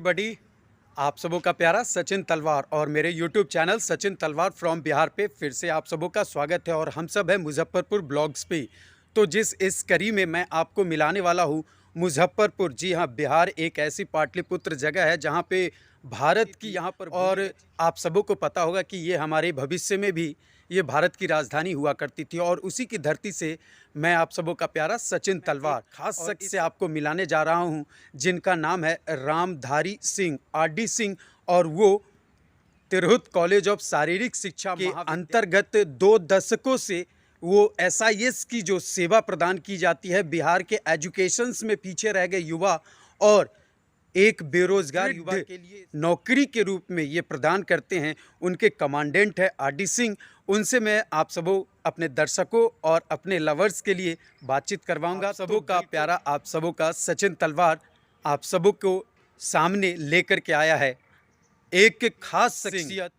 Everybody, आप सबों का प्यारा सचिन तलवार और मेरे YouTube channel Sachin Talwar from Bihar पे फिर से आप सबों का स्वागत है। और हम सब है मुजफ्फरपुर ब्लॉग्स पे। तो इस कड़ी में मैं आपको मिलाने वाला हूँ मुजफ्फरपुर। जी हाँ, बिहार एक ऐसी पाटलिपुत्र जगह है जहाँ पे भारत की यहाँ पर, और आप सबों को पता होगा कि ये हमारे भविष्य में भी ये भारत की राजधानी हुआ करती थी। और उसी की धरती से मैं आप सबों का प्यारा सचिन तलवार खास शख्स से आपको मिलाने जा रहा हूं, जिनका नाम है रामधारी सिंह आरडी सिंह। और वो तिरहुत कॉलेज ऑफ शारीरिक शिक्षा के अंतर्गत 2 दशकों से वो एसआईएस की जो सेवा प्रदान की जाती है बिहार के एजुकेशंस में पीछे रह गए युवा और एक बेरोजगार युवा के लिए नौकरी के रूप में ये प्रदान करते हैं, उनके कमांडेंट है आरडी सिंह। उनसे मैं आप सबों अपने दर्शकों और अपने लवर्स के लिए बातचीत करवाऊंगा। आप सबों का प्यारा, आप सबों का सचिन तलवार आप सबों को सामने लेकर के आया है एक खास शख्सियत।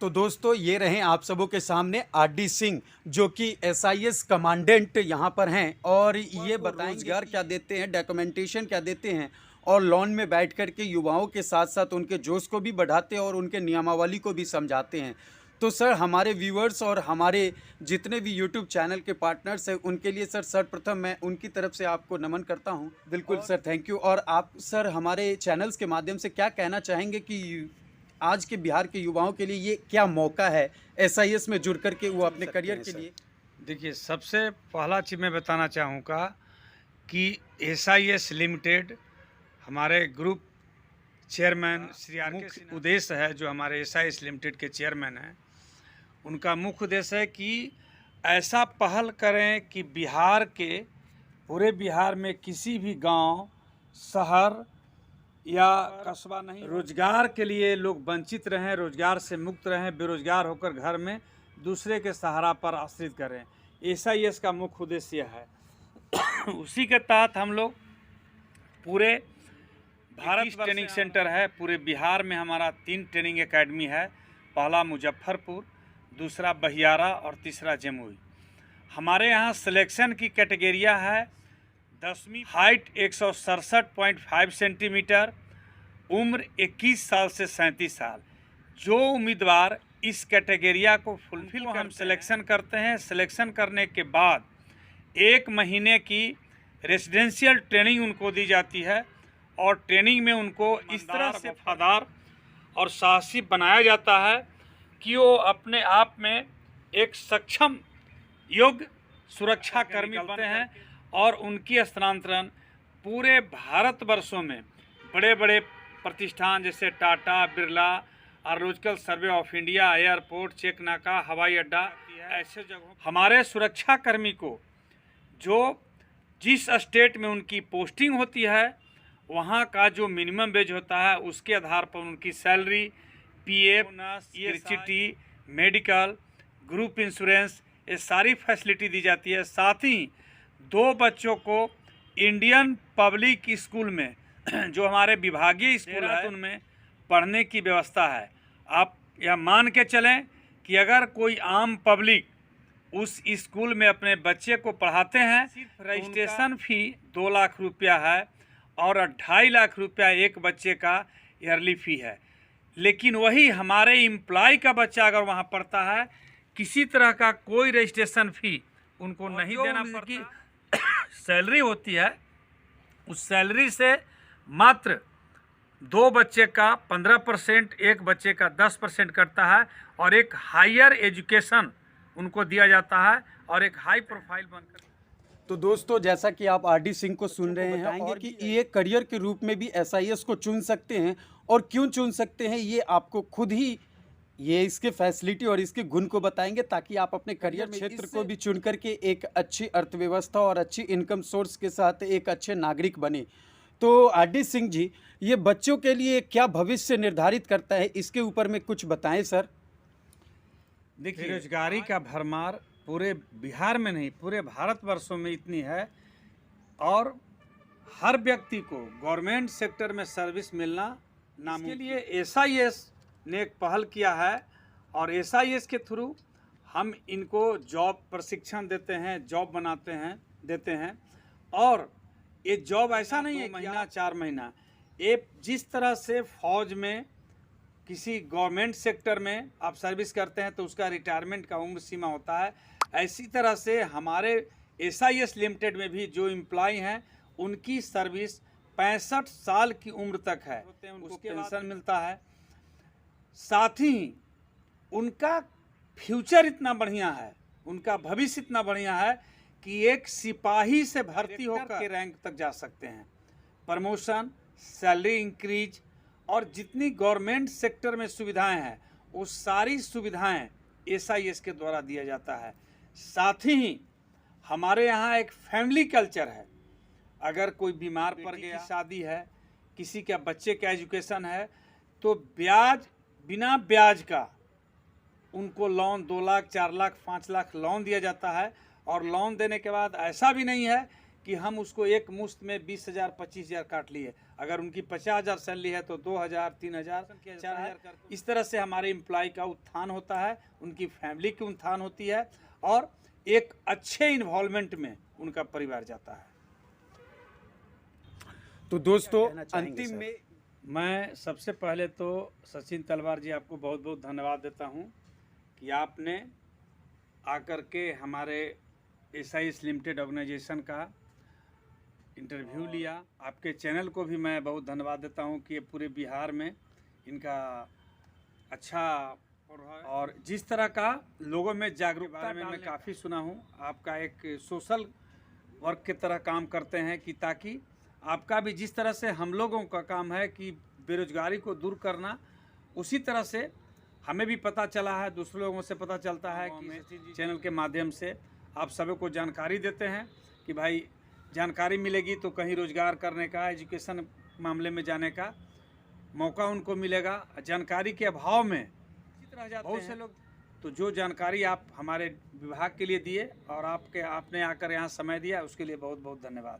तो दोस्तों, ये रहे आप सबों के सामने आरडी सिंह, जो कि एसआईएस कमांडेंट यहाँ पर हैं। और ये बताएंगे रोजगार क्या देते हैं, डॉक्यूमेंटेशन क्या देते हैं, और लॉन में बैठ कर के युवाओं के साथ साथ उनके जोश को भी बढ़ाते हैं और उनके नियमावली को भी समझाते हैं। तो सर, हमारे व्यूअर्स और हमारे जितने भी यूट्यूब चैनल के पार्टनर्स हैं उनके लिए सर सर्वप्रथम मैं उनकी तरफ से आपको नमन करता हूँ। बिल्कुल सर, थैंक यू। और आप सर हमारे चैनल्स के माध्यम से क्या कहना चाहेंगे कि आज के बिहार के युवाओं के लिए ये क्या मौका है एसआईएस में जुड़ करके वो अपने करियर के लिए? देखिए, सबसे पहला चीज़ मैं बताना चाहूँगा कि एसआईएस लिमिटेड हमारे ग्रुप चेयरमैन श्री आर के उद्देश्य है, जो हमारे एसआईएस लिमिटेड के चेयरमैन हैं, उनका मुख्य उद्देश्य है कि ऐसा पहल करें कि बिहार के पूरे बिहार में किसी भी गांव, शहर या कस्बा नहीं, रोजगार के लिए लोग वंचित रहें, रोजगार से मुक्त रहें, बेरोजगार होकर घर में दूसरे के सहारा पर आश्रित करें। एसआईएस का मुख्य उद्देश्य है। उसी के तहत हम लोग पूरे भारत ट्रेनिंग सेंटर है, पूरे बिहार में हमारा 3 ट्रेनिंग एकेडमी है। पहला मुजफ्फरपुर, दूसरा बहियारा और तीसरा जमुई। हमारे यहाँ सिलेक्शन की कैटेगरिया है 10वीं, हाइट 167.5 सेंटीमीटर, उम्र 21 साल से 37 साल। जो उम्मीदवार इस कैटेगरिया को फुलफिल हम सिलेक्शन करते हैं, सिलेक्शन करने के बाद 1 महीने की रेसिडेंशियल ट्रेनिंग उनको दी जाती है। और ट्रेनिंग में उनको इस तरह से वफादार और साहसी बनाया जाता है कि वो अपने आप में एक सक्षम योग्य सुरक्षा कर्मी बनते हैं। और उनकी स्थानांतरण पूरे भारतवर्षों में बड़े बड़े प्रतिष्ठान जैसे Tata, Birla, Archaeological Survey of India, airport, check नाका, हवाई अड्डा, ऐसे जगहों हमारे सुरक्षा कर्मी को जो जिस स्टेट में उनकी पोस्टिंग होती है वहाँ का जो मिनिमम वेज होता है उसके आधार पर उनकी salary, PF, gratuity, medical, group insurance, ये सारी फैसिलिटी दी जाती है। साथ ही 2 बच्चों को इंडियन पब्लिक स्कूल में जो हमारे विभागीय स्कूल है उनमें पढ़ने की व्यवस्था है। आप यह मान के चलें कि अगर कोई आम पब्लिक उस स्कूल में अपने बच्चे को पढ़ाते हैं, रजिस्ट्रेशन फ़ी 2 लाख रुपया है और 2.5 लाख रुपया एक बच्चे का ईयरली फ़ी है। लेकिन वही हमारे एम्प्लॉय का बच्चा अगर वहाँ पढ़ता है, किसी तरह का कोई रजिस्ट्रेशन फ़ी उनको नहीं देना पड़ता। सैलरी होती है, उस सैलरी से मात्र 2 बच्चे का 15%, एक बच्चे का 10% करता है और एक हायर एजुकेशन उनको दिया जाता है और एक हाई प्रोफाइल बनकर। तो दोस्तों, जैसा कि आप आरडी सिंह को सुन रहे हैं कि ये करियर के रूप में भी एसआईएस को चुन सकते हैं, और क्यों चुन सकते हैं ये आपको खुद ही ये इसके फैसिलिटी और इसके गुण को बताएंगे, ताकि आप अपने करियर क्षेत्र को भी चुन करके एक अच्छी अर्थव्यवस्था और अच्छी इनकम सोर्स के साथ एक अच्छे नागरिक बने। तो आरडी सिंह जी, ये बच्चों के लिए क्या भविष्य निर्धारित करता है, इसके ऊपर में कुछ बताएं सर। देखिए, बेरोजगारी का भरमार पूरे बिहार में नहीं, पूरे भारतवर्षों में इतनी है और हर व्यक्ति को गवर्नमेंट सेक्टर में सर्विस मिलना नामुमकिन। इसके लिए एसआईएस ने एक पहल किया है और एसआईएस के थ्रू हम इनको जॉब प्रशिक्षण देते हैं, जॉब बनाते हैं, देते हैं। और ये जॉब ऐसा नहीं है महीना 4 महीना, ये जिस तरह से फौज में किसी गवर्नमेंट सेक्टर में आप सर्विस करते हैं तो उसका रिटायरमेंट का उम्र सीमा होता है, ऐसी तरह से हमारे SIS लिमिटेड में भी जो एम्प्लॉय हैं उनकी सर्विस 65 साल की उम्र तक है, उनको पेंशन मिलता है। साथ ही उनका फ्यूचर इतना बढ़िया है, उनका भविष्य इतना बढ़िया है कि एक सिपाही से भर्ती होकर के रैंक तक जा सकते हैं। प्रमोशन, सैलरी इंक्रीज और जितनी गवर्नमेंट सेक्टर में सुविधाएं हैं वो सारी सुविधाएं SIS के द्वारा दिया जाता है। साथ ही हमारे यहाँ एक फैमिली कल्चर है। अगर कोई बीमार पड़ गया, शादी है, किसी का बच्चे का एजुकेशन है, तो बिना ब्याज का उनको लोन 2 लाख, 4 लाख, 5 लाख लोन दिया जाता है। और लोन देने के बाद ऐसा भी नहीं है कि हम उसको एक मुश्त में 20,000, 25,000 काट लिए। अगर उनकी 50,000 सैलरी है तो 2,000, 3,000, 4,000, इस तरह से हमारे एम्प्लॉय का उत्थान होता है, उनकी फैमिली की उत्थान होती है और एक अच्छे इन्वॉल्वमेंट में उनका परिवार जाता है। तो दोस्तों अंतिम में मैं सबसे पहले तो सचिन तलवार जी आपको बहुत बहुत धन्यवाद देता हूं कि आपने आकर के हमारे SIS लिमिटेड ऑर्गेनाइजेशन का इंटरव्यू लिया। आपके चैनल को भी मैं बहुत धन्यवाद देता हूं कि ये पूरे बिहार में इनका अच्छा और जिस तरह का लोगों में जागरूकता में मैं काफ़ी सुना हूं। आपका एक सोशल वर्क की तरह काम करते हैं कि ताकि आपका भी जिस तरह से हम लोगों का काम है कि बेरोजगारी को दूर करना, उसी तरह से हमें भी पता चला है, दूसरे लोगों से पता चलता है कि चैनल के माध्यम से आप सभी को जानकारी देते हैं कि भाई जानकारी मिलेगी तो कहीं रोजगार करने का, एजुकेशन मामले में जाने का मौका उनको मिलेगा। जानकारी के अभाव में बहुत से लोग, तो जो जानकारी आप हमारे विभाग के लिए दिए और आपने आकर यहाँ समय दिया, उसके लिए बहुत बहुत धन्यवाद।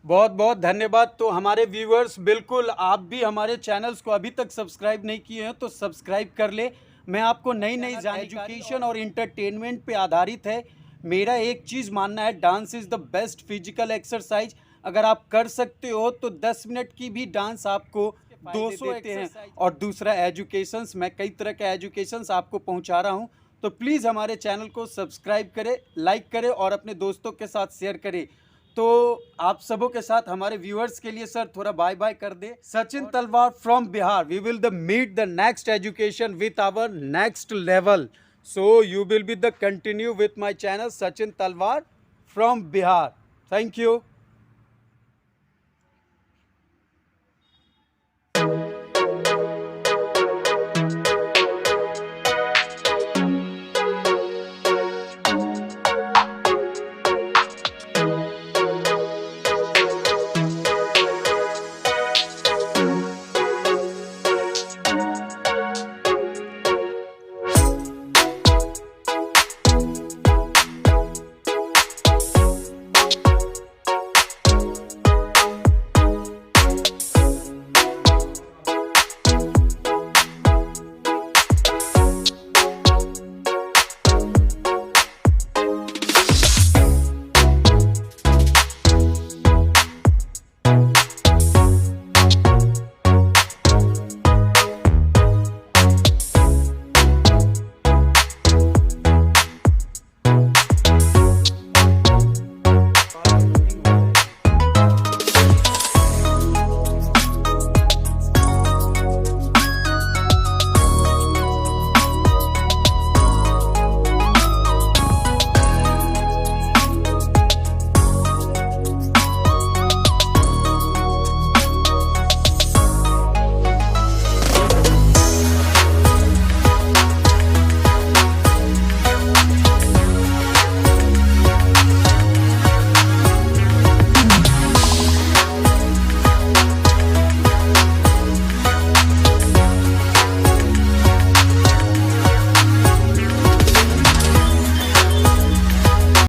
बहुत बहुत धन्यवाद। तो हमारे व्यूअर्स, बिल्कुल आप भी हमारे चैनल्स को अभी तक सब्सक्राइब नहीं किए हैं तो सब्सक्राइब कर ले। मैं आपको नई जानकारी एजुकेशन और इंटरटेनमेंट पे आधारित है। मेरा एक चीज़ मानना है, dance is the best physical exercise. अगर आप कर सकते हो तो 10 मिनट की भी डांस आपको 200 देते हैं। और दूसरा एजुकेशंस, मैं कई तरह के एजुकेशंस आपको पहुंचा रहा हूं, तो प्लीज़ हमारे चैनल को सब्सक्राइब करें, लाइक करें और अपने दोस्तों के साथ शेयर करें। तो आप सबों के साथ हमारे व्यूअर्स के लिए सर थोड़ा बाय बाय कर दे। Sachin Talwar from Bihar, we will the meet the next education with our next level. So you will be the continue with my channel Sachin Talwar from Bihar. Thank you.